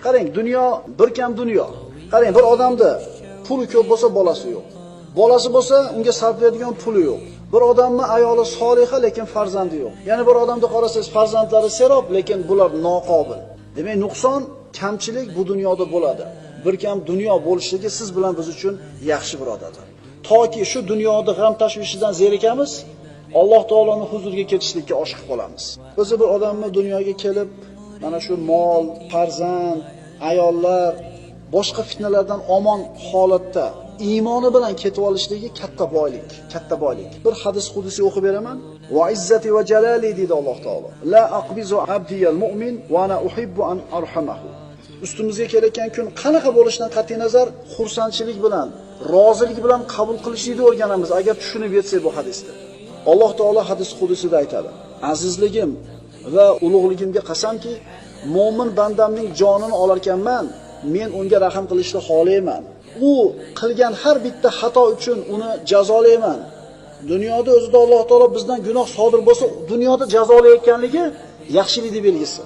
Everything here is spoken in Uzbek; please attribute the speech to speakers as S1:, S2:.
S1: Qarang, dunyo bir kam dunyo. Qarang, bir odamda puli ko'p bo'lsa bolasi yo'q. Bolasi bo'lsa, unga sarflaydigan puli yo'q. Bir odamning ayoli soliha, lekin farzandi yo'q. Ya'ni bir odamda qarasangiz farzandlari serob, lekin bular noqobil. Demak, nuqson, kamchilik bu dunyoda bo'ladi. Bir kam dunyo bo'lishligi siz bilan biz uchun yaxshi birodarlar. Toki shu dunyoda g'am tashvishidan zerikamiz, Alloh taoloning huzuriga ketishlikka oshiq qolamiz. Biz bir odamni dunyoga kelib, mana shu mol, farzand, ayollar, boshqa fitnalardan omon holatda iymoni bilan ketib olishligi katta boylik, katta boylik. Bir hadis qudsi o'qib beraman. Va izzati va jalali deydi Alloh taolo. La aqbizu abdiyal mu'min va ana uhibbu an arhamahu. Ustimizga kelayotgan kun qanaqa bo'lishidan qat'iy nazar xursandchilik bilan, rozilik bilan qabul qilishni o'rganamiz agar tushunib yetsak bu hadisda. Alloh taolo hadis qudusida aytadi: "Azizligim va ulug'ligimga qasamki, mo'min bandamning jonini olar ekanman, men unga rahim qilishni xohlayman. U qilgan har bitta xato uchun uni jazolayman. Dunyoda o'zida Alloh taolo bizdan gunoh sodir bo'lsa, dunyoda jazolayotganligi yaxshilikning belgisi.